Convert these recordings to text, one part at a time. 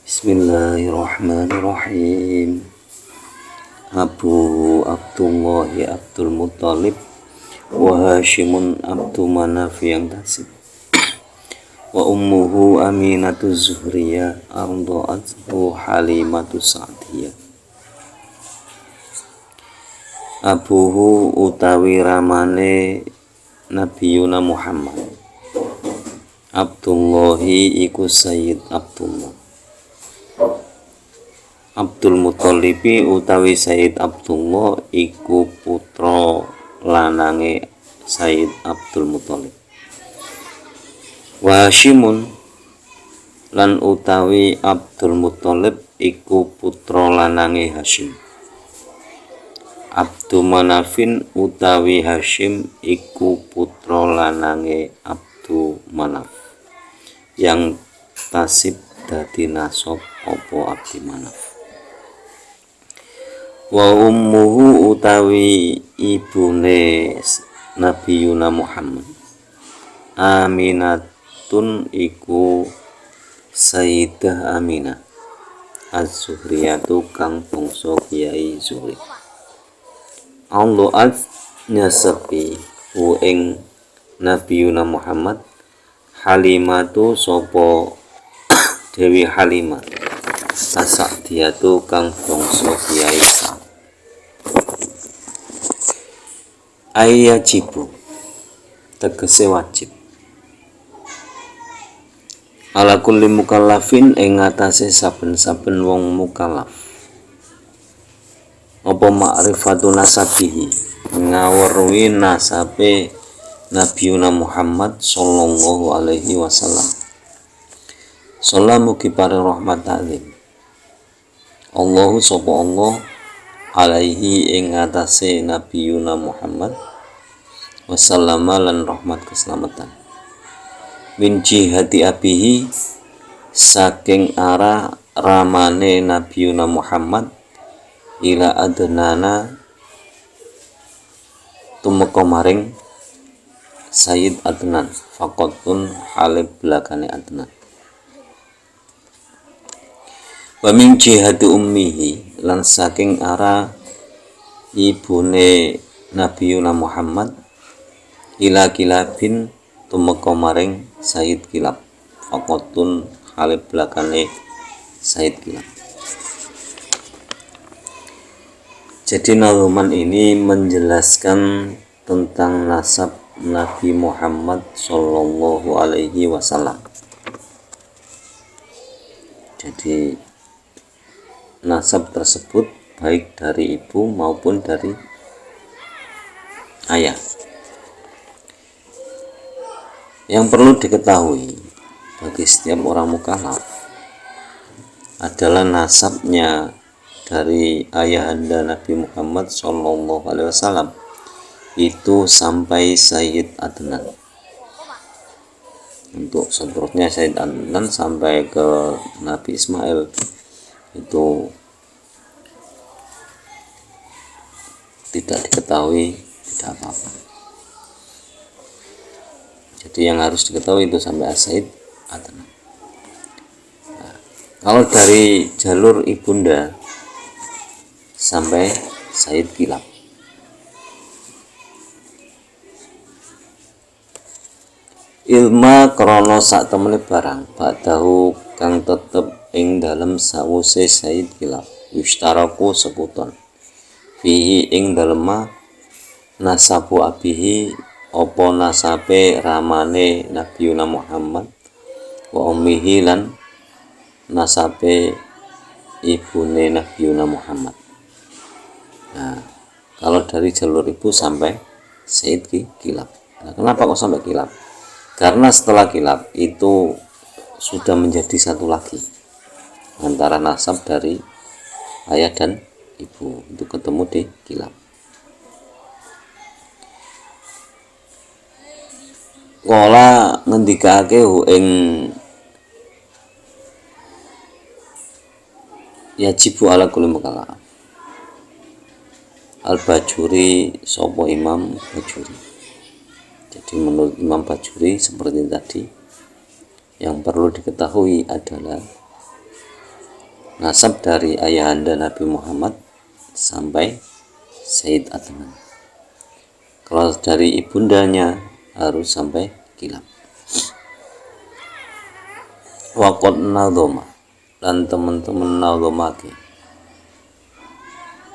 Bismillahirrahmanirrahim. Abu Abdullahi Abdul Muttalib wa Hashimun Abdu Manaf yang tasib wa ummuhu Aminatu Zuhriyah arda'athu Halimatu Sa'diyah. Abuhu utawi ramane Nabiyuna Muhammad. Abdullahi iku Sayyid Abdullah. Abdul Muttalibi utawi Sayyid Abdullah iku putra lanange Sayyid Abdul Muttalib. Wa Hashimun lan utawi Abdul Muttalib iku putra lanange Hashim. Abdu Manafin utawi Hashim iku putra lanange Abdu Manaf yang tasib dadi nasab apa Abdi Manaf. Wa ummuhu utawi ibune Nabiyuna Muhammad Aminatun iku Sayyidah Aminah Az-Zuhriyatu kang bangsa Kiai Zuhri. Allah nyasepi hu ing Nabiyuna Muhammad Halimatu sapa Dewi Halimah As-Sa'diyatu kang bangsa Kiai Sa'd. Ayyajibu tegese wajib ala kulli mukallafin ing atase saben-saben wong mukallaf apa ma'rifatu nasabihi ngawruhi nasabe Nabiyuna Muhammad sallallahu alaihi wasallam. Salamu kipare rahmat ta'lim Allahu sapa Allah alaihi ing atase Nabiyuna Muhammad wasallama lan rahmat keselamatan min jihati abihi saking arah ramane Nabiyuna Muhammad ila adnana tumeka maring Sayyid Adnan faqatun halib belakane Adnan. Wa min jihati ummihi lan saking arah ibune Nabiyuna Muhammad ila Kilabin tumeka maring Sayyid Kilab faqatun halib belakane Sayyid Kilab. Jadi nazuman ini menjelaskan tentang nasab Nabi Muhammad sallallahu alaihi wasallam. Jadi nasab tersebut baik dari ibu maupun dari ayah. Yang perlu diketahui bagi setiap orang mukallaf adalah nasabnya dari ayahanda Nabi Muhammad sallallahu alaihi wasallam itu sampai Sayyid Adnan. Untuk seterusnya Sayyid Adnan sampai ke Nabi Ismail itu tidak diketahui, tidak apa-apa. Jadi yang harus diketahui itu sampai Sayyid Adnan. Nah, kalau dari jalur ibunda sampai Sayyid Kilab. Ilma krana sak temene barang badahu kang tetep ing dalem sawuse Sayyid Kilab yustaraku sekuton fihi ing dalema nasabu abihi apa nasabe ramane Nabiyuna Muhammad wa ummihi lan nasabe ibune Nabiyuna Muhammad. Nah, kalau dari jalur ibu sampai Sayyid Kilab. Nah, kenapa kok sampai Kilab? Karena setelah Kilab itu sudah menjadi satu lagi antara nasab dari ayah dan ibu, itu ketemu di Kilab. Kala ngendikake ing yajibu ala kulli mukallaf Al-Bajuri sapa Imam Bajuri. Jadi menurut Imam Bajuri seperti tadi, yang perlu diketahui adalah nasab dari ayahanda Nabi Muhammad sampai Sayyid Adnan. Kalau dari ibundanya harus sampai Kilab. Waqad nadhoma, dan teman-teman nadhomake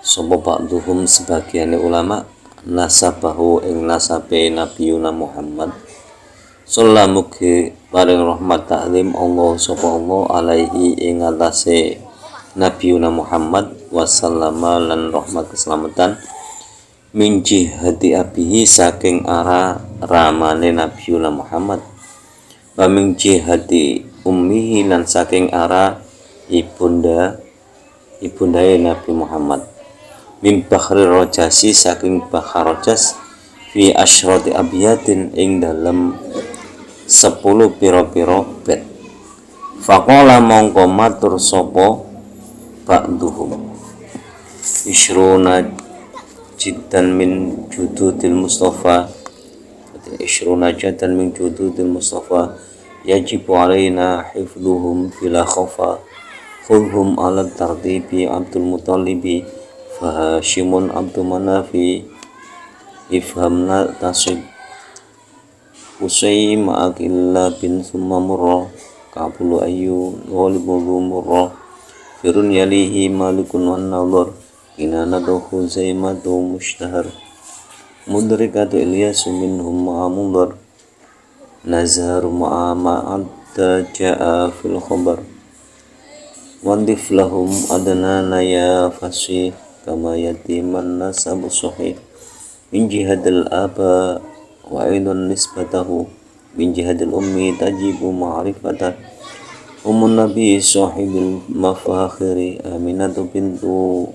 sapa ba'duhum sebagian ulama nasabahu ing nasabe Nabiyuna Muhammad sallallahu paring rahmat taklim Allah sapa Allah alaihi ing atase Nabiyuna Muhammad wasallama lan rahmat keselamatan min jihati abihi saking arah ramane Nabiyuna Muhammad wa min jihati ummihi lan saking arah ibundae Nabi Muhammad min bahri rojasi saking bahar rojas fi asyrati abiyatin ing dalem 10 piro-piro bet. Faqala mongko matur sapa ba'duhum isruna jiddan min jududil Mustafa, isruna jiddan min jududil Mustafa yajibu alaina hifdhuhum bila khafa khudhum ala tartibi Abdul Muttalibi fa Hashimun Abdul Manafi ifhamna tasib Usai ma'akilla bin summa murra Ka'bulu ayyu walibu murra firun yalihi malikun wan nadhar kinanatu Huzaimatu mushtahar mudrikatu Ilyasu minhum ma'amudhar nazar ma'adda ja'a fil khabar wandif lahum adnana ya fasih kama yatiman nasabu sahih min jihadil aba wa aidun nisbatahu min jihadil ummi tajibu ma'rifatah umun nabi sahibil mafakhiri Aminatu bintu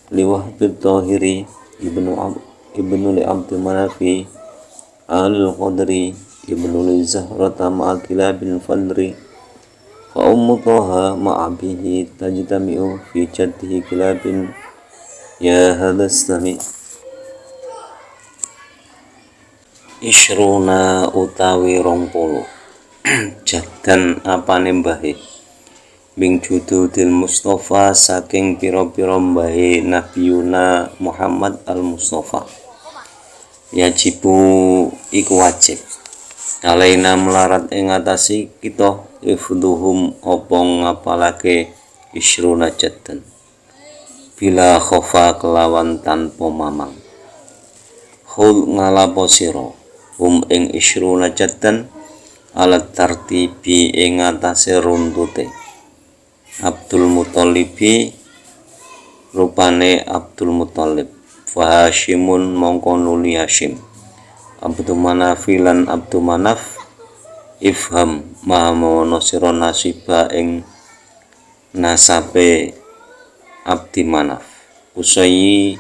liwahbid tahiri ibnu li Abdul Manafi alil qadri ibnu li Zahrata ma'akila bin Fadri fa ummu Toha ma'abihi tajtami'u fi jaddihi kilabin ya hadastami isruna utawi 20 jaddan apane mbahe bing jududil Mustafa saking pira-pira mbahe Nabiyuna Muhammad al-Mustafa yajibu iku wajib alaina melarat ing atasi kita ifduhum apa ngapalake isruna jaddan bila khofa kelawan tanpa mamang khul ngalapo sira ing isruna jaddan alat tartibi ing atase runtute Abdul Muttalibi rupane Abdul Muttalib fa Hashimun mongko nuli Hashim Abdul Manafi lan Abdul Manaf ifham mahamono sira nasiba ing nasabe Abdi Manaf Kusai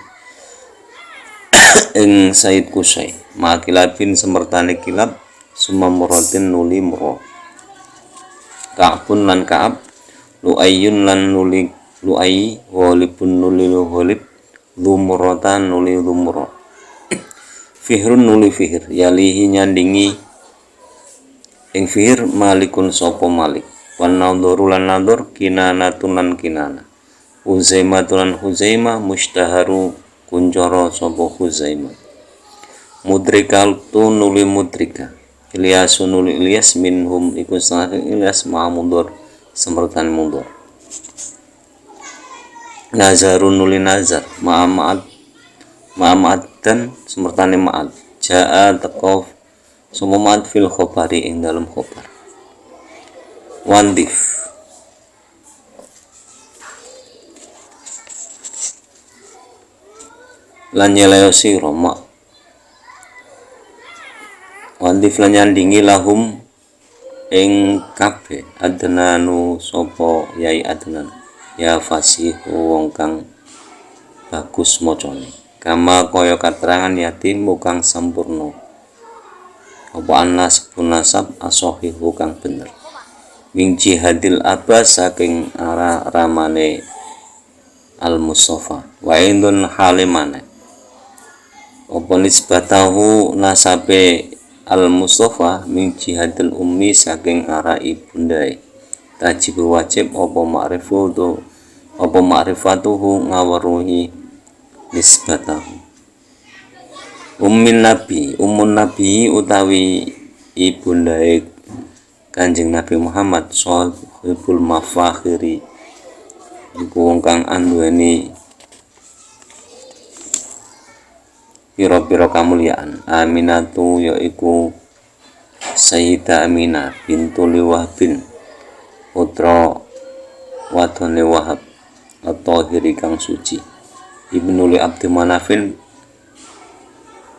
ing Said Kusai makilabin semertane kilab summa muradin nuli murra Ka'bun lan Ka'ab Lu'ayyun lan nuli Lu'ayy Walibun nuli Walib Lumuratan nuli Lumurra Fihrun nuli Fihr yalihi nyandingi ing Fihr malikun sopo Malik wan nadharu lan nadhar kinanatun lan kinana Huzaimah lan Huzaimah mushtaharu kunjara sopo Huzaimah mudrikatu nuli mudrika Ilyasu nuli Ilyas minhum iku saking Ilyas ma'amudhar semertan mudhar Nazarun nuli Nazar ma'amad dan semertane ma'ad ja'a taqaf semua ma'ad fil khobari ing dalam khobar wandif lan nyeleo sira mak wandif lan nyandingi lahum ing kabeh adnanu sapa yai adnan ya fasih wong kang bagus macane kama kaya katerangan yatim kang sampurna apa anas punasab asohihu kang bener min jihadil abbas saking arah ramane al Mustafa wa indun halimane apa nisbatahu nasabe al Mustafa min jihadil ummi saking arah ibundae tajib wajib apa ma'rifatuhu ngaweruhi nisbatahu. Ummun nabi utawi ibundae Kanjeng Nabi Muhammad shahibul mafakhiri iku wong kang anduweni pira-pira kamulyaan. Aminatu yaiku Sayyidah Aminah bintul Wahbin putra wadone Wahab atau hiri kang suci. Ibnu Abdi Manafin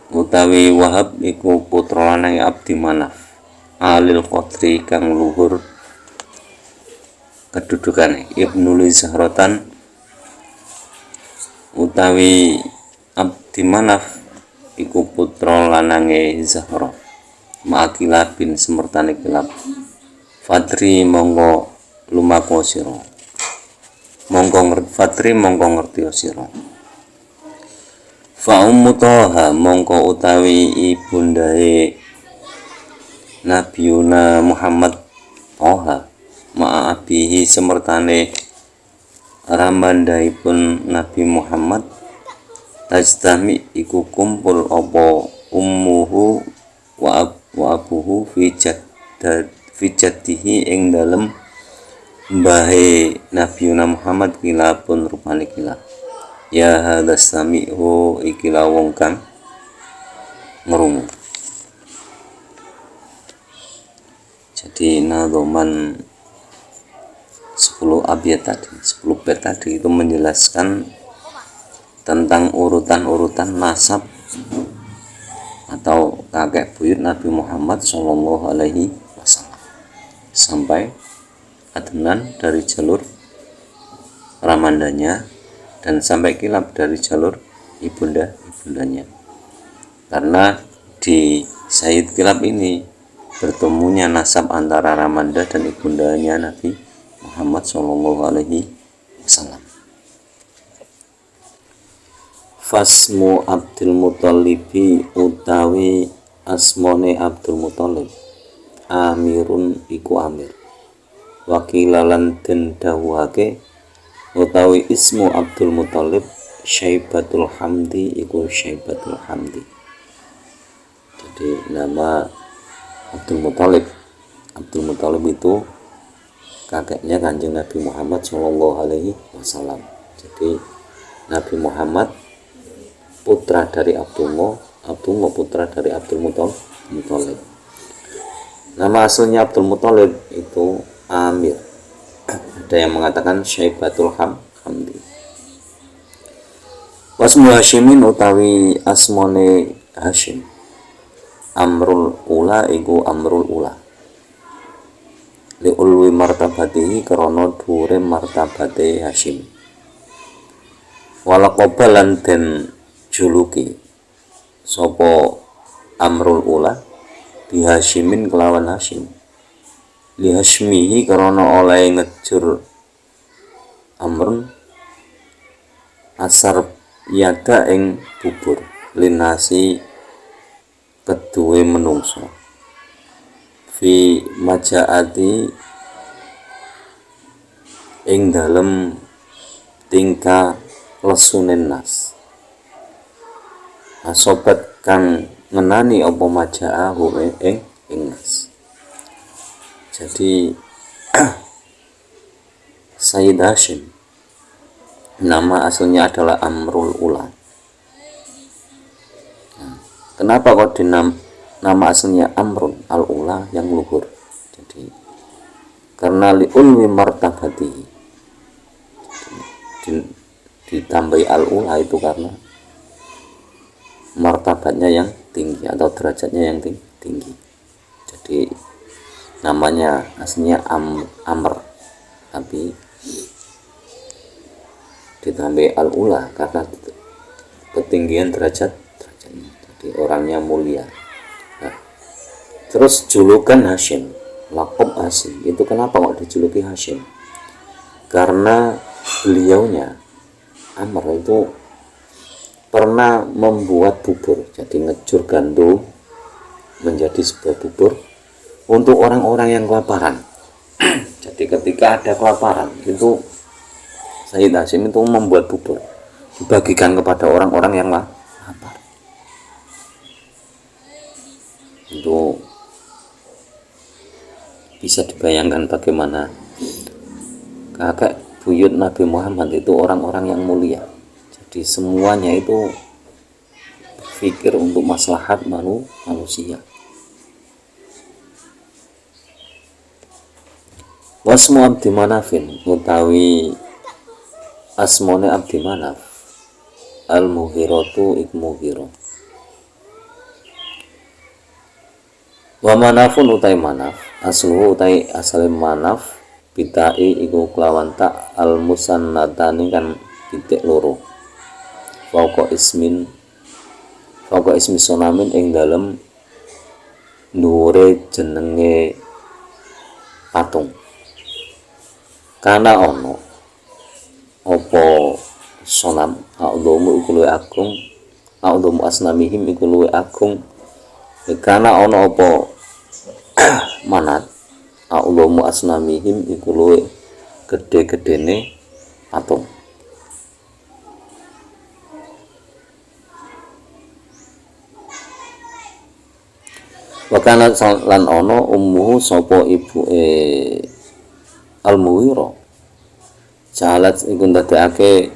utawi Wahab iku putra lanang Abdi Manaf alil qadri kang luhur kedudukane. Ibnu Zahratan utawi Abdi Manaf iku putra lanange Zahra Ma'akilab bin semertane Kilab. Fadri monggo lumaku sira Fadri monggo ngerti sira. Fa ummu Toha mongko utawi ibundae Nabiuna Muhammad Toha ma'abihi semertane ramandaipun Nabi Muhammad tajtami iku kumpul apa ummuhu wa abuhu fi jaddihi ing dalem mbahe Nabiuna Muhammad kilapun rupane kilap. Ya hadas sami'hu ikilah wong kang ngrungu. Jadi nadhoman 10 abiyat tadi, 10 bait tadi itu menjelaskan tentang urutan-urutan nasab atau kakek buyut Nabi Muhammad Shallallahu Alaihi Wasallam sampai Adnan dari jalur ramandanya dan sampai Kilab dari jalur ibundanya. Karena di Sayyid Kilab ini bertemunya nasab antara ramanda dan ibundanya Nabi Muhammad Shallallahu Alaihi Wasallam. Fasmu Abdul Muttalibi utawi asmone Abdul Muttalib Amirun iku Amir. Wakilalan den dawuhake utawi ismu Abdul Muttalib Syaibatul Hamdi iku Syaibatul Hamdi. Jadi nama Abdul Muttalib itu kakeknya Kanjeng Nabi Muhammad Shallallahu Alaihi Wasallam. Jadi Nabi Muhammad putra dari Abdullah putra dari Abdul Muttalib. Nama aslinya Abdul Muttalib itu Amir. Ada yang mengatakan Syaibatul Hamdi. Wasmu Hashimin utawi asmone Hashim Amrul Ula iku Amrul Ula. Li ulwi martabatihi krana dhuwure martabate Hashim. Walaqaba lan den juluki sapa Amrul Ula bi Hashimin kelawan Hashim. Li Hashmihi karena oleh ngejur Amrun asar yada ing bubur linasi keduwe menungso fi majaati ing dalem tingka lesunen nas asobat kang ngenani apa majaahu ing nas. Jadi Sayyid Hashim nama aslinya adalah Amrul Ula. Nah, kenapa kok nama aslinya Amrun Al-Ula yang luhur? Jadi karena li'ulwi martabati ditambahi Al-Ula itu karena martabatnya yang tinggi atau derajatnya yang tinggi. Jadi namanya aslinya Amr tapi ditambah Al-Ula karena ketinggian derajatnya. Jadi orangnya mulia. Nah, terus julukan Hashim, laqab Hashim itu kenapa kok dijuluki Hashim? Karena beliaunya Amr itu pernah membuat bubur, jadi ngejur gandum menjadi sebuah bubur untuk orang-orang yang kelaparan. Jadi ketika ada kelaparan itu Sayyid Hasyim itu membuat bubur, dibagikan kepada orang-orang yang lapar. Itu bisa dibayangkan bagaimana kakek buyut Nabi Muhammad itu orang-orang yang mulia. Jadi semuanya itu berpikir untuk maslahat manusia. Wasmu Abdi Manafin utawi asmone Abdi Manaf al-Mughiratu iku Mughirah. Wa manafun utai manaf asluhu utai asale manaf bitai iku kelawan tak al musannatani kan titik loro fauqa ismi sonamin ing dalem dhuwure jenenge patung. Kana ono apa sonam a'dhamu iku luwih agung, a'dhamu asnamihim iku luwih agung. Kana ono apa manat a'dhamu asnamihim iku luwih gedhe-gedhene patung. Wakana lan ono ummuhu sapa ibuke al-Mughirah salat iku ndadekake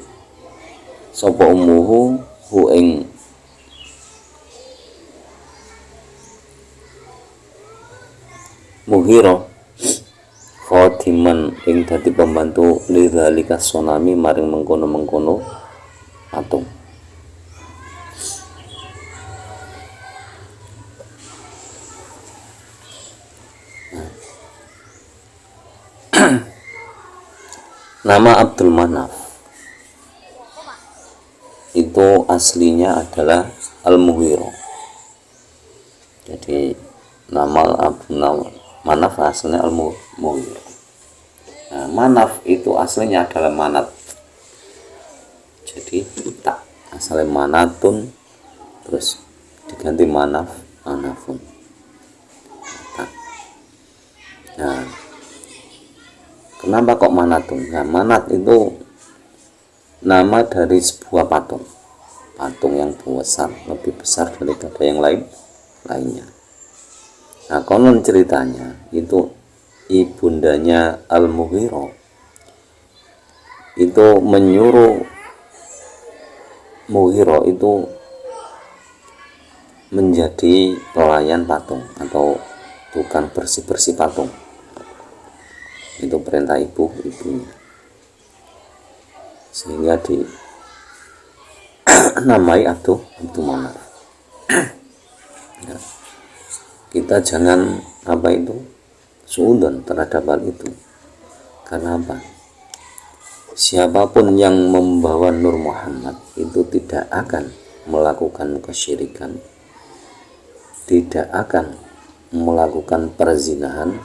sapa ummuhu hu ing Mughirah khadiman ing dadi pembantu lidzalika sonami maring mengkono-mengkono patung. Nama Abdul Manaf itu aslinya adalah Al-Mughirah. Jadi nama Abdul Manaf aslinya Al-Mughirah. Nah, Manaf itu aslinya adalah Manat. Jadi tak asalnya Manatun terus diganti Manaf, Manafun. Nah, kenapa kok Manatun? Nah, Manat itu nama dari sebuah patung yang besar, lebih besar daripada yang lainnya. Nah, konon ceritanya itu ibundanya Al-Mughirah itu menyuruh Mughirah itu menjadi pelayan patung atau tukang bersih-bersih patung. Itu perintah ibunya, sehingga namai Abdul Manaf. Ya, kita jangan suudzon terhadap hal itu. Karena apa? Siapapun yang membawa Nur Muhammad itu tidak akan melakukan kesyirikan, tidak akan melakukan perzinahan,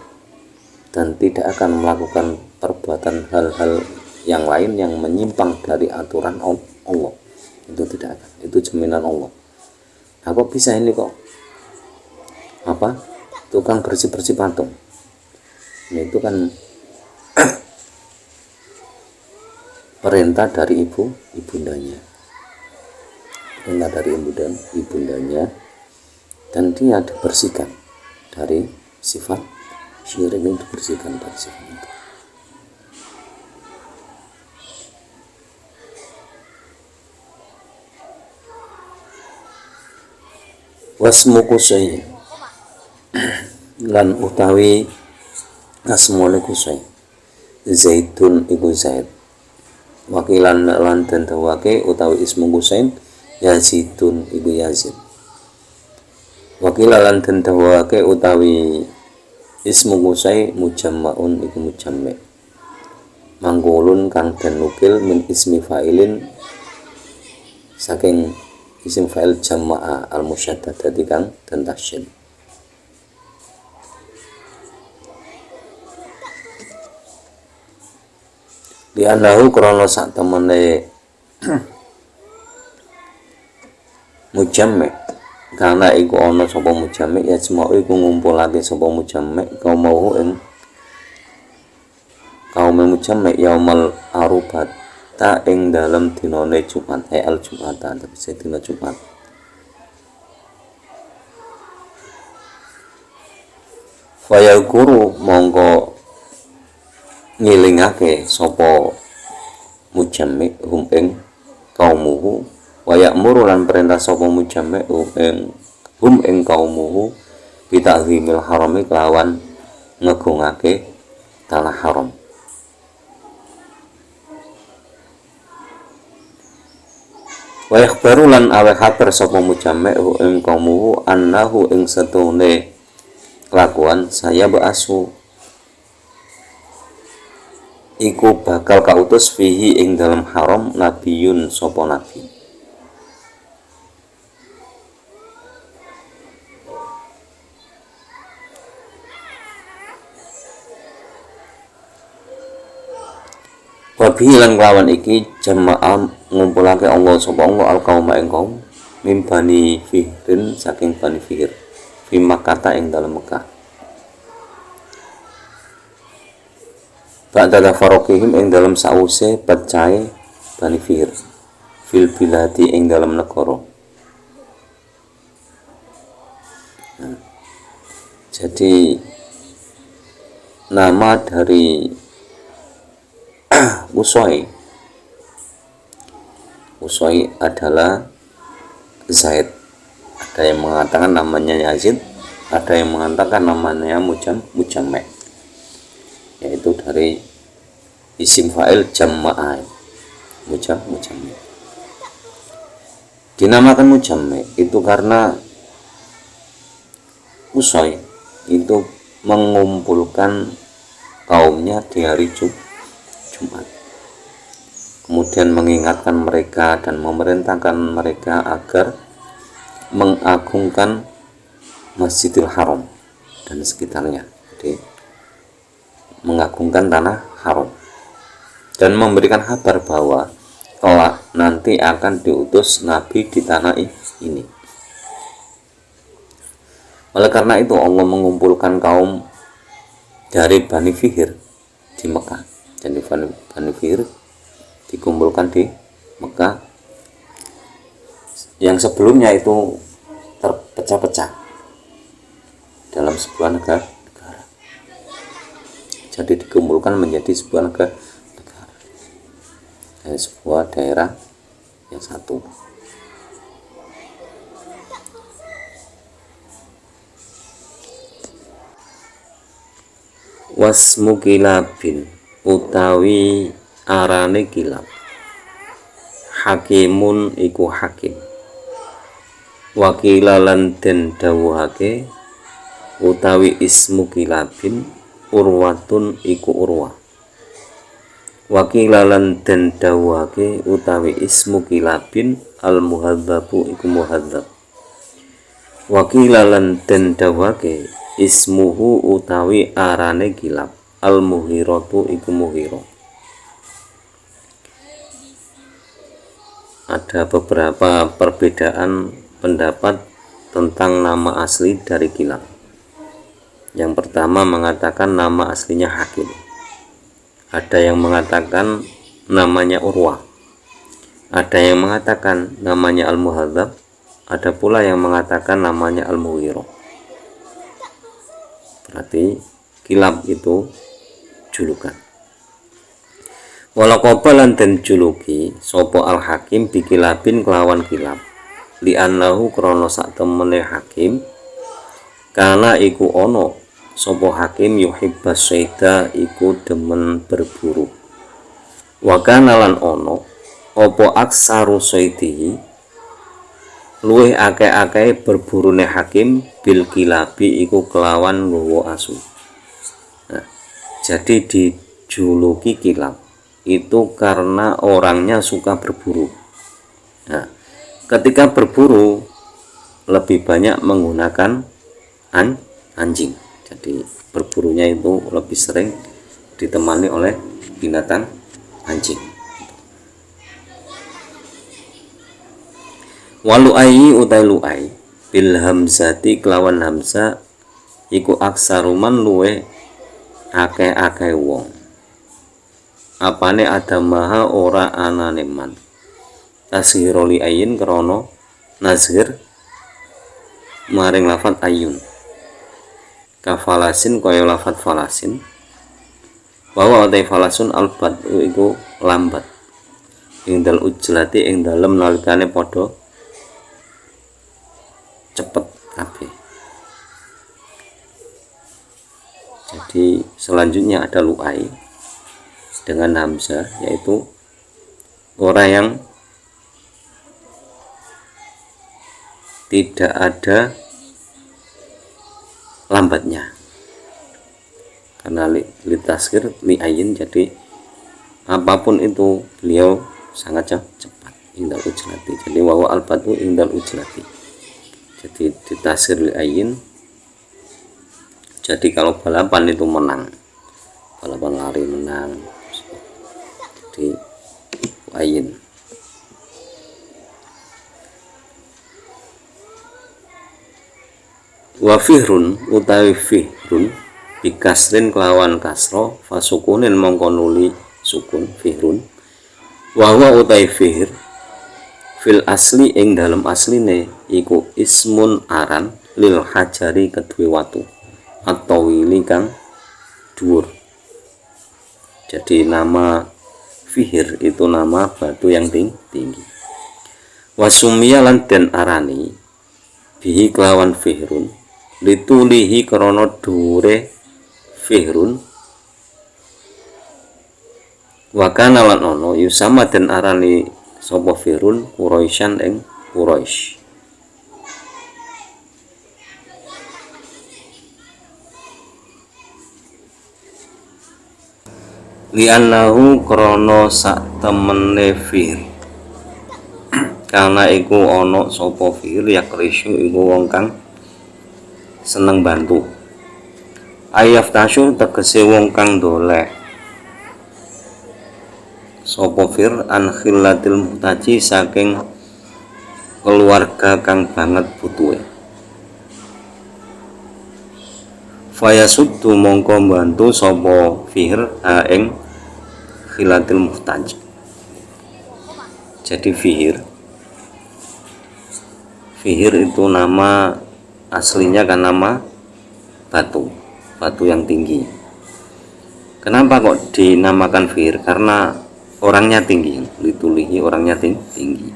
dan tidak akan melakukan perbuatan hal-hal yang lain yang menyimpang dari aturan Allah. Itu tidak akan. Itu jaminan Allah. Nah, kok bisa ini kok tukang bersih-bersih patung? Nah, itu kan perintah dari ibundanya. Perintah dari ibundanya, dan dia dibersihkan dari sifat syirik, itu dibersihkan dari sifat itu. Wasmu Qusay lan utawi asmone Qusay Zaidun iku Zaid. Wakilan lan den dawake utawi ismu Qusay Yazidun iku Yazid. Wakilan lan den dawake utawi ismu Qusay mujammaun iku mujamma. Manggulun kang den nukil min ismi fa'ilin saking isim fa'il jama'a al-musyaddadati kang den tasydid. Li'annahu krana sak temene mujamma karena iku ana sapa mujamma ya semau iku ngumpulake sapa mujamma kaum mau ing kaum mujamma yaumal arubata ing dalem dinane Jumat al Jumatan tegese dina Jumat. Faya guru mongko ngilingake sapa mujammi hum ing kaumuhu wa ya'muru lan perintah sapa mujammi hum ing kaumuhu bita'zimil harami kelawan ngegungake tanah haram. Wa yakhbaru lan awe kabar sapa mujammi ing kaumuhu annahu ing setune kelakuan saya ba'asu iku bakal kautus fihi ing dalam haram nabiyun sapa nabi. Wabihi lan kelawan iki jamaah ngumpulake Allah sapa Allah al kaum ing kaum mim bani Fihrin saking bani Fihr fi Makkah ing dalam Mekah. Ba'da tafarruqihim ing dalam sause pecahe bani Fihr fil biladi ing dalam negara. Jadi nama dari Usai adalah Zaid. Ada yang mengatakan namanya Yazid, ada yang mengatakan namanya Mujammi, yaitu dari isim fa'il jama'ah Mujammi. Dinamakan Mujammi itu karena Usai itu mengumpulkan kaumnya di hari Jumat, kemudian mengingatkan mereka dan memerintahkan mereka agar mengagungkan Masjidil Haram dan sekitarnya. Jadi mengagungkan tanah haram dan memberikan kabar bahwa kelak nanti akan diutus nabi di tanah ini. Oleh karena itu Allah mengumpulkan kaum dari Bani Fihr di Mekah. Jadi Bani Fihr dikumpulkan di Mekah yang sebelumnya itu terpecah-pecah dalam sebuah negara. Jadi dikumpulkan menjadi sebuah negara dari sebuah daerah yang satu. Wasmu kilabin utawi arane kilab hakimun iku hakim wakilalan den dawuhake utawi ismu kilabin urwatun iku urwah wakilalan den dawuhake utawi ismu kilabin al muhadzabu iku muhadzab wakilalan den dawuhake ismuhu utawi arane kilab al muhiratu iku muhiro. Ada beberapa perbedaan pendapat tentang nama asli dari kilab. Yang pertama mengatakan nama aslinya Hakim. Ada yang mengatakan namanya Urwah. Ada yang mengatakan namanya Al-Muhadzab. Ada pula yang mengatakan namanya Al-Mughirah. Berarti kilab itu julukan. Walau kobalan dan juluki sopo al-hakim bikilabin kelawan kilab li'annahu krono sak temene hakim karena iku ono sopo hakim yuhibbas syaida iku demen berburu wakana lan ono opo aksaru syaidihi luwih akeh-akeh berburune hakim bil kilabi iku kelawan nggawa asu. Jadi dijuluki kilab itu karena orangnya suka berburu. Nah, ketika berburu lebih banyak menggunakan anjing. Jadi berburunya itu lebih sering ditemani oleh binatang anjing. Walu'ai utai lu'ai bil hamzati kelawan hamzah iku aksaruman luwe akeh-akeh wong apane adamaha ora anane man tasghira li ayin krana nazhir maring lafat ayun kafalasin kaya lafat falasin bahwa utai falasun albat iku lambat ing dal ujlati ing dalem nalikane padha cepet kabeh. Jadi selanjutnya ada lu'ai dengan hamzah, yaitu orang yang tidak ada lambatnya karena litasghir li ayin, jadi apapun itu beliau sangat cepat indal ujlati. Jadi wawa albatu indal ujlati, jadi ditasghir li ayin. Jadi kalau balapan itu menang, balapan lari menang, jadi ayin. Wa fihrun utawi fihrun bikasrin kelawan kasro fasukunin mongko nuli sukun fihrun. Wa huwa utawi fihr fil asli ing dalam asline iku ismun aran lil hajari kedue watu atau wili kang dhuwur. Jadi nama fihir itu nama batu yang tinggi. Wasumia lan den arani bihi kelawan fihrun litulihi krana dhuwure fihrun. Wa kana lan ono yusama den arani sapa fihrun Quraisyan ing Quraisy. Li'annahu krana sak temene fihr karena iku ana sapa fihr yakrisu iku wong kang seneng bantu. Ayaftashu tegese wong kang dolek sapa fihr an khillatil muhtaji saking keluarga kang banget butuhe. Fayasuddu mongko bantu sapa fihr ha ing khilatil muhtaj. Jadi fihir itu nama aslinya kan nama batu yang tinggi. Kenapa kok dinamakan fihir? Karena orangnya tinggi, litulihi orangnya tinggi.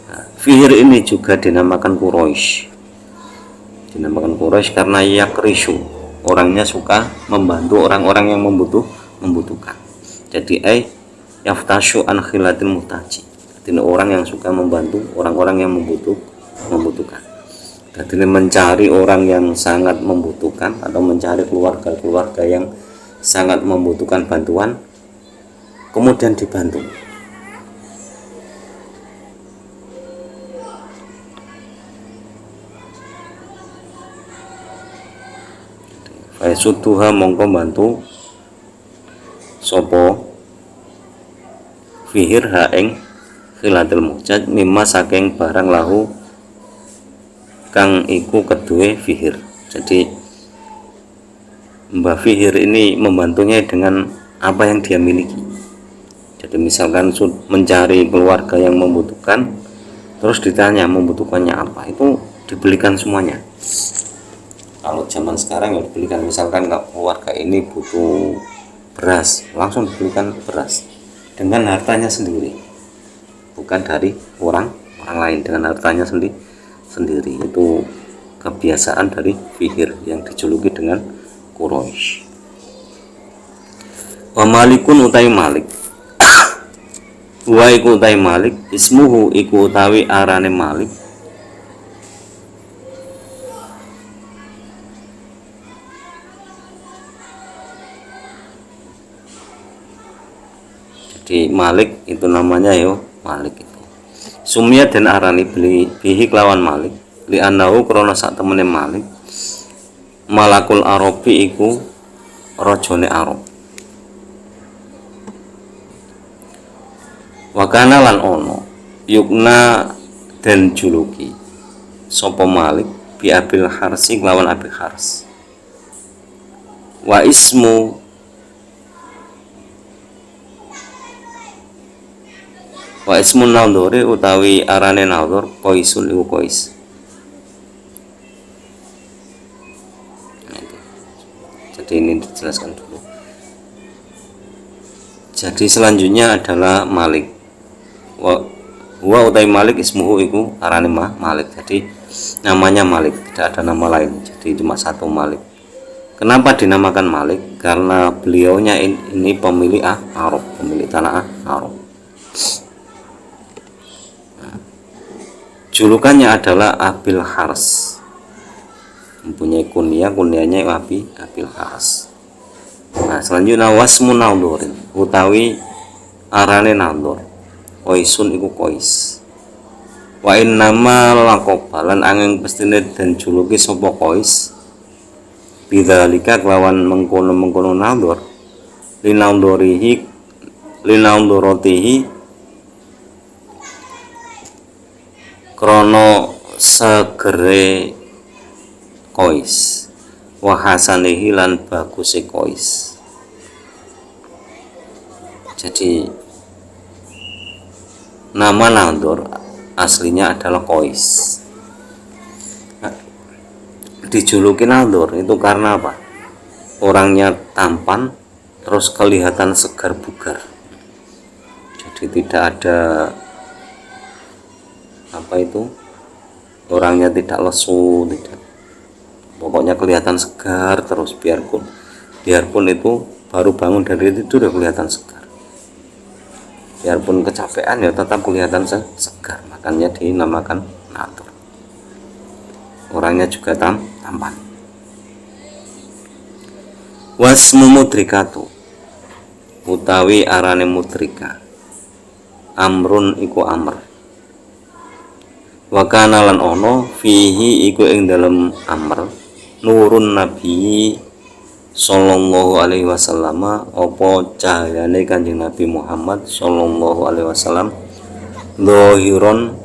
Nah, fihir ini juga dinamakan Quraisy. Dinamakan Quraisy karena yakrisu, orangnya suka membantu orang-orang yang membutuhkan. Jadi yaftashu an khilatil muhtaji, jadi orang yang suka membantu orang-orang yang membutuhkan. Jadi mencari orang yang sangat membutuhkan atau mencari keluarga yang sangat membutuhkan bantuan kemudian dibantu. Faisuduha mongko bantu sopo fihir ha ing khilatil muhtaj mimma saking barang lahu kang iku kedue fihir. Jadi Mbah Fihir ini membantunya dengan apa yang dia miliki. Jadi misalkan mencari keluarga yang membutuhkan, terus ditanya membutuhkannya apa, itu dibelikan semuanya. Kalau zaman sekarang ya dibelikan, misalkan keluarga ini butuh beras, langsung dibelikan beras dengan hartanya sendiri, bukan dari orang lain, dengan hartanya sendiri. Itu kebiasaan dari Fihir yang dijuluki dengan Quraisy. Wa malikun utai malik wa iku utai malik ismuhu iku utawi arane malik jadi Malik itu namanya yo Malik itu sumia dan arani bihi kelawan Malik li anahu krana sak temene Malik malakul Arabi iku rajane Arab. Wakana lan ono yukna dan juluki sapa Malik bi Abil Harsi kelawan Abil Hars. Wa ismu Wa ismun naudhuri utawi arane naudhur Qaisun iku Qais. Jadi ini dijelaskan dulu. Jadi selanjutnya adalah Malik. Wa utai Malik ismuhu iku arane Malik. Jadi namanya Malik, tidak ada nama lain. Jadi cuma satu Malik. Kenapa dinamakan Malik? Karena beliaunya ini pemilik Arab, pemilik tanah Arab. Julukannya adalah Abil Haris. Mempunyai kunyahnya Abil Haris. Nah, selanjutnya wasmu naudhurin utawi arane naudhur Qaisun iku Qais. Wa innama laqabalan angin pestine dan juluki sapa Qais bidzalika kelawan mengkono-mengkono naudhur linaudhuratihi krono segere Qais wa hasanihi lan baguse Qais. Jadi nama naudhur aslinya adalah Qais. Dijuluki naudhur itu karena apa? Orangnya tampan, terus kelihatan segar bugar. Jadi tidak ada orangnya tidak lesu, tidak. Pokoknya kelihatan segar terus, biarpun itu baru bangun dari tidur udah kelihatan segar. Biarpun kecapean ya tetap kelihatan segar, makanya dinamakan naudhur. Orangnya juga tampan. Wasmu mudrikatu utawi arane mudrika Amrun iku Amr. Wa kana lan ono fihi iku ing dalem Amr nurun Nabi sallallahu alaihi wasallam apa cahayane Kanjeng Nabi Muhammad sallallahu alaihi wasallam dhahiron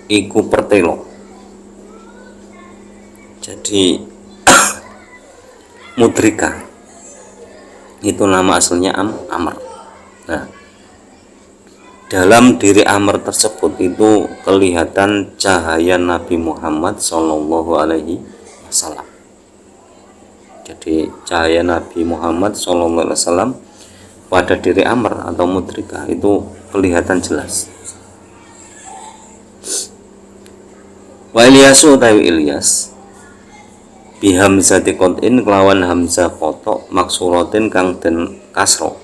iku pertelo. Jadi mudrika itu nama aslinya Amr. Nah, dalam diri Amr tersebut itu kelihatan cahaya Nabi Muhammad Sallallahu Alaihi Wasallam. Jadi cahaya Nabi Muhammad Sallallahu Alaihi Wasallam pada diri Amr atau mudrika itu kelihatan jelas. Wa Ilyasu utawi Ilyas bihamzati qot'in kelawan hamzah kotok maksuratin kang den kasro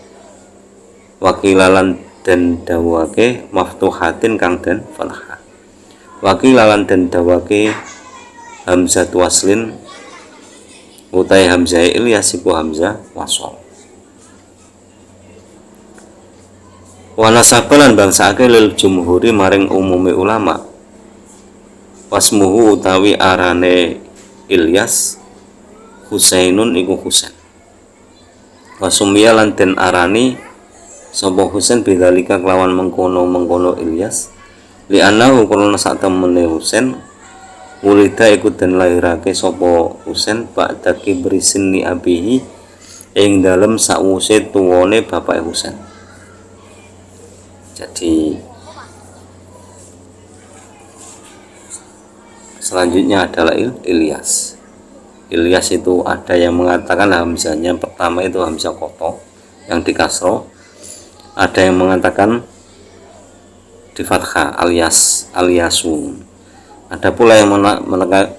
wakilalan dan dawake maftuhatin kang den fathah wakilalan dan dawake hamzah waslin utai hamzah Ilyas iku hamzah wasol wa nasabalan bangsake lil jumhuri maring umumi ulama wasmuhu utawi arane Ilyas Husainun iku Husain wasumia lan den arani sapa Husain bidzalika kelawan mengkono Ilyas li annahu krana sak temene Husain ulida iku den lairake sapa Husain ba'da kibrisin ni abihi ing dalem sakwuse tuwane bapake Husain. Jadi selanjutnya adalah Ilyas. Ilyas itu ada yang mengatakan hamzahnya pertama itu hamzah koto yang dikasro, ada yang mengatakan di fathah Alyasun. Ada pula yang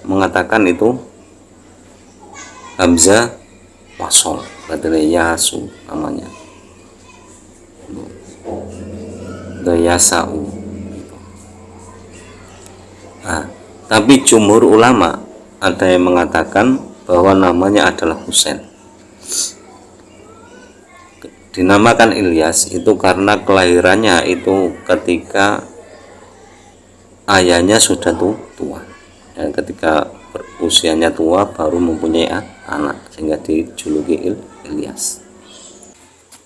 mengatakan itu hamzah wasol, berarti yasu namanya. Yasau. Nah, tapi jumhur ulama ada yang mengatakan bahwa namanya adalah Husain. Dinamakan Ilyas itu karena kelahirannya itu ketika ayahnya sudah tua dan ketika usianya tua baru mempunyai anak sehingga dijuluki Ilyas.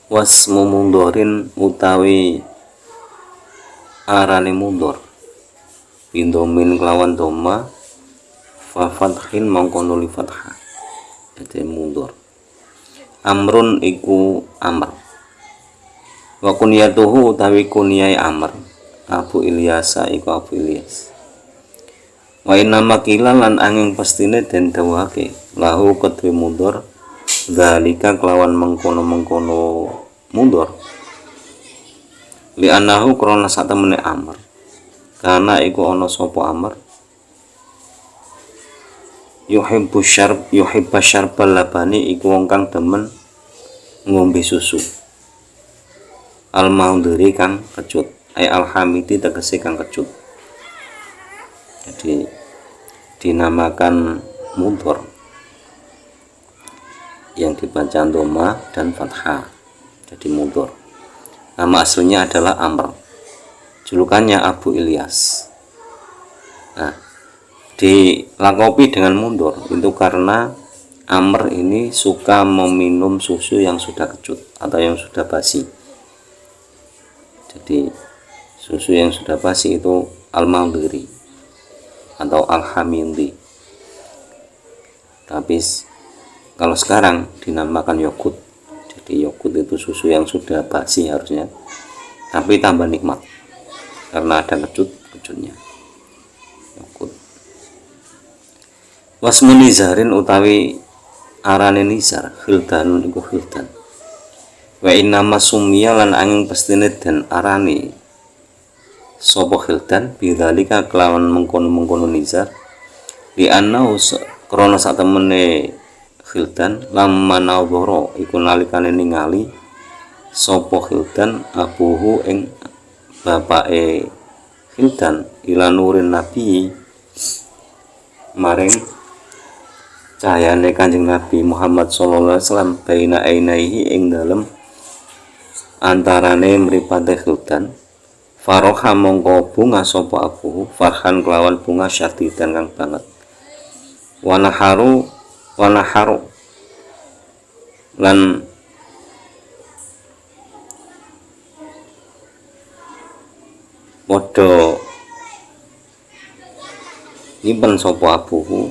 Wasmu mundhorin utawi arane mundhor bindomin kelawan doma fa fathin mongko nuli fathah jadi mundhor Amrun iku Amr Wa kunyatuhu utawi kunyai Amr Abu Ilyasa iku Abu Ilyas. Wa inna makilan lan angin pastine den dawuhake lahu kedue mundur zalika kelawan mengkono-mengkono mundur li anahu krana satemene Amr karena iku ana sapa Amr yuhibbu syarbal labani iku wong kang demen ngombe susu al maunduri kang kecut ay alhamidi tegese kang kecut. Jadi dinamakan mundur yang dibaca doma dan fathah, jadi mundur. Nama aslinya adalah Amr, julukannya Abu Ilyas. Nah, dilakopi dengan mundur itu karena Amr ini suka meminum susu yang sudah kecut atau yang sudah basi. Jadi susu yang sudah basi itu al-maundiri atau al-hamindi. Tapi kalau sekarang dinamakan yogurt. Jadi yogurt itu susu yang sudah basi harusnya, tapi tambah nikmat karena ada kecutnya. Yogurt. Wasmu nizarin utawi arane nizar khildanun iku khildan. Wa innama summiya lan angin pestine den arani sapa khildan bidzalika kelawan mengkono-mengkono nizar di anau krana satemene khildan lamma nawdhara iku nalikane ningali sapa khildan abuhu ing bapake khildan ila nurin nabi maring cahayane Kanjeng Nabi Muhammad sallallahu alaihi wasallam baina ainaihi ing dalem antarane mripate khildan faroha mongko bunga sapa abuhu farhan kelawan bunga syadidan kang banget wanaharu lan padha nyimpen sapa abuhu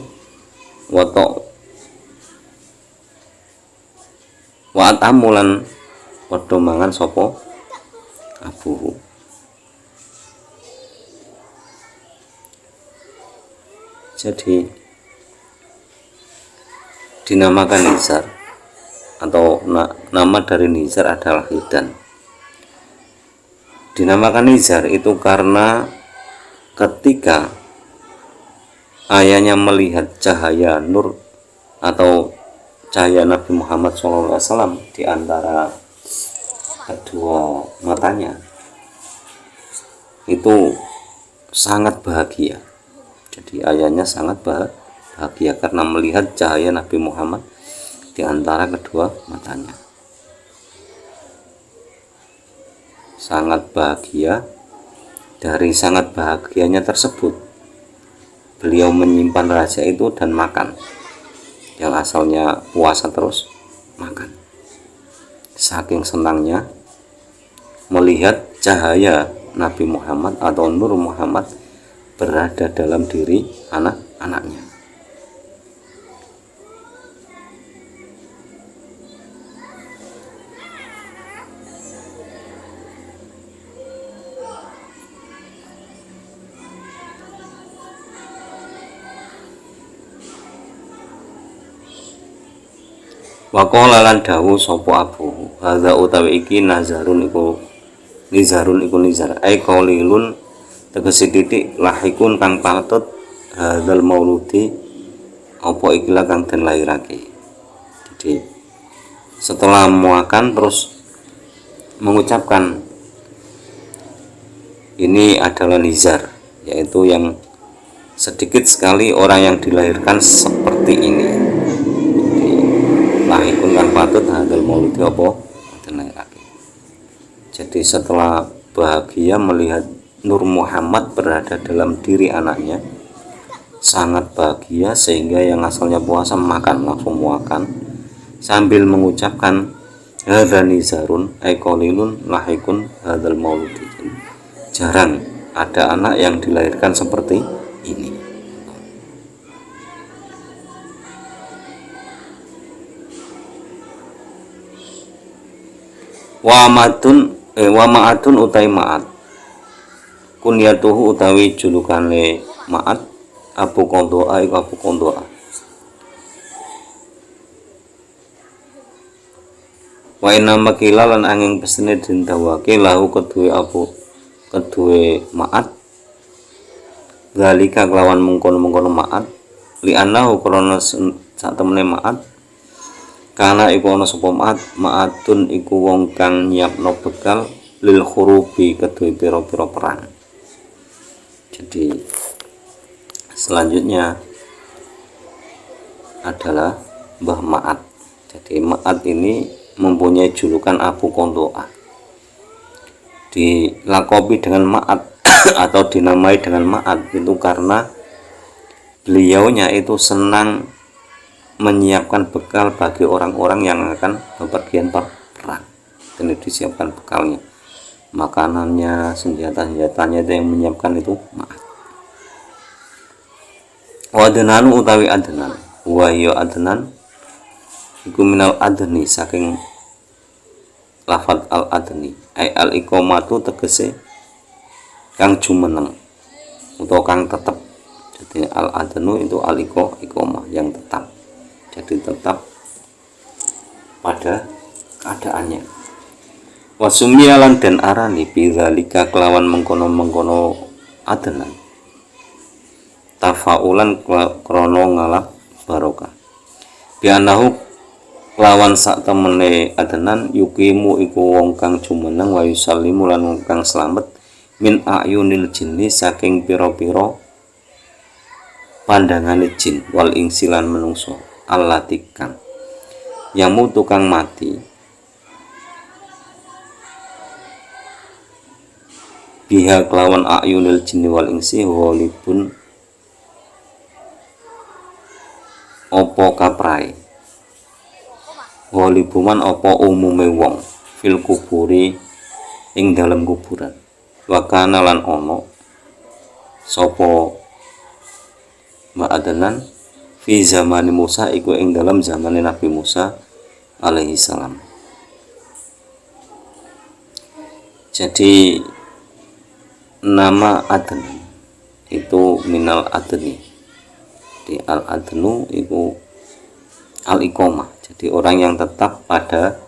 wa atamulan padha mangan sapa abuhu. Jadi dinamakan nizar atau nama dari nizar adalah khildan. Dinamakan nizar itu karena ketika ayahnya melihat cahaya nur atau cahaya Nabi Muhammad SAW di antara kedua matanya, itu sangat bahagia. Jadi ayahnya sangat bahagia karena melihat cahaya Nabi Muhammad di antara kedua matanya. Sangat bahagia. Dari sangat bahagianya tersebut, beliau menyimpan rahasia itu dan makan. Yang asalnya puasa terus makan. Saking senangnya melihat cahaya Nabi Muhammad atau Nur Muhammad berada dalam diri anak-anaknya. Waqala lan dawuh sapa abu hadza utawi iki nizarun iku nizar ai qaulilun tegese titik lahikun kang patut hadzal mauludi apa ikilah kang den lairake. Jadi setelah makan terus mengucapkan ini adalah nizar, yaitu yang sedikit sekali orang yang dilahirkan seperti ini. Jadi lahikun kang patut hadzal mauludi apa den lairake. Jadi setelah bahagia melihat Nur Muhammad berada dalam diri anaknya, sangat bahagia sehingga yang asalnya puasa makan langsung makan sambil mengucapkan hadza nizarun ay qalilun lahikun hadzal mauludi. Jarang ada anak yang dilahirkan seperti ini. Wa amatun Wa ma'atun utai ma'at kunyatuhu utawi julukane ma'at Abu Qandoa iku Abu Qandoa. Wa inna makila lan angin pesene den dawake lahu kedue ma'at zalika kelawan mengkono-mengkono ma'at li annahu krana sak temene ma'at kana iku ana sapa ma'atun iku wong kang nyiapno bekal lil khurubi kedue pira-pira perang. Jadi selanjutnya adalah Mbah Ma'at. Jadi Ma'at ini mempunyai julukan Abu Qandoa, dilakopi dengan Ma'at atau dinamai dengan Ma'at itu karena beliaunya itu senang menyiapkan bekal bagi orang-orang yang akan bepergian perang. Ini disiapkan bekalnya, makanannya, senjata-senjatanya itu yang menyiapkan itu Ma'at. Adnan utawi Adnan wa ya Adnan iku minal adni saking lafad al adni ai al iqamatu tegese kang jumeneng utawa kang tetep. Jadi al adnu itu al iqamah yang tetap, jadi tetap pada keadaannya. Wasumialan dan arani bidzalika kelawan mengkono-mengkono adnan tafaulan krono ngalap barokah bianahu lawan sak temene adnan yukimu iku wong kang jumeneng wa yusallimu lan wong kang slamet min ayunil jinni saking pira-pira pandangane jin wal insilan menungso allati kang yamu tukang mati biha kelawan ayunil jinni wal insi walipun opo kaprai walibuman opo umume wong fil kuburi ing dalam kuburan wakana lan ono sopo ma'adanan fi zamani Musa iku ing dalam zamane Nabi Musa alaihi salam. Jadi nama Adnan itu minal adni, di al adnu itu al iqamah, jadi orang yang tetap pada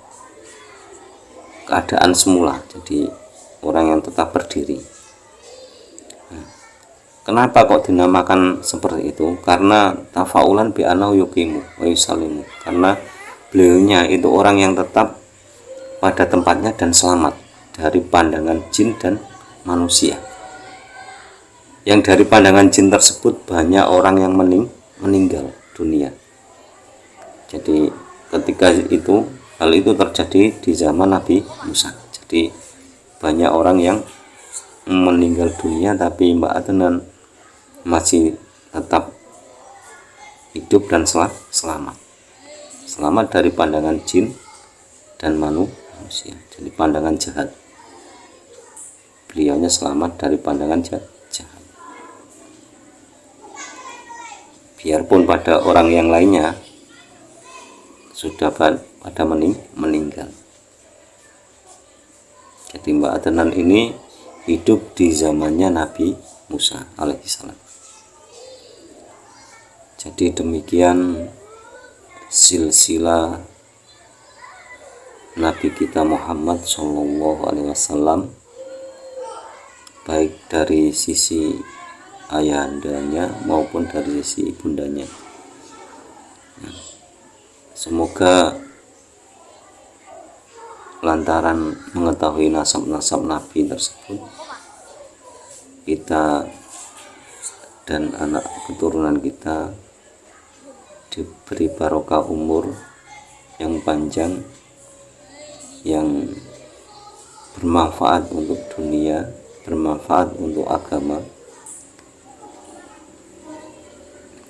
keadaan semula, jadi orang yang tetap berdiri. Kenapa kok dinamakan seperti itu? Karena tafaulan bi anahu yuqimu wa yusallimu, karena beliaunya itu orang yang tetap pada tempatnya dan selamat dari pandangan jin dan manusia. Yang dari pandangan jin tersebut banyak orang yang meninggal dunia. Jadi ketika itu hal itu terjadi di zaman Nabi Musa. Jadi banyak orang yang meninggal dunia, tapi Mbak Adnan masih tetap hidup dan selamat dari pandangan jin dan manusia. Jadi pandangan jahat, beliaunya selamat dari pandangan jahat. Biarpun pada orang yang lainnya sudah pada meninggal. Jadi Mbak Adnan ini hidup di zamannya Nabi Musa alaihissalam. Jadi demikian silsilah Nabi kita Muhammad Shallallahu Alaihi Wasallam, baik dari sisi ayahandanya maupun dari sisi ibundanya. Semoga lantaran mengetahui nasab-nasab Nabi tersebut, kita dan anak keturunan kita diberi barokah umur yang panjang, yang bermanfaat untuk dunia, bermanfaat untuk agama,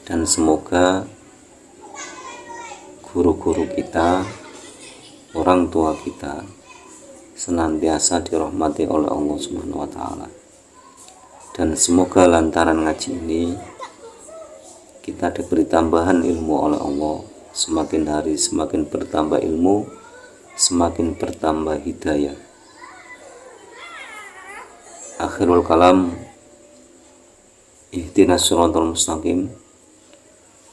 dan semoga guru-guru kita, orang tua kita senantiasa dirahmati oleh Allah Subhanahu wa taala. Dan semoga lantaran ngaji ini kita diberi tambahan ilmu oleh Allah, semakin hari semakin bertambah ilmu, semakin bertambah hidayah, Akhirul kalam, ihdinas siratal mustaqim.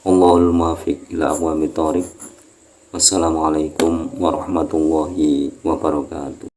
Allahul muwaffiq ila aqwamit thoriq. Wassalamualaikum warahmatullahi wabarakatuh.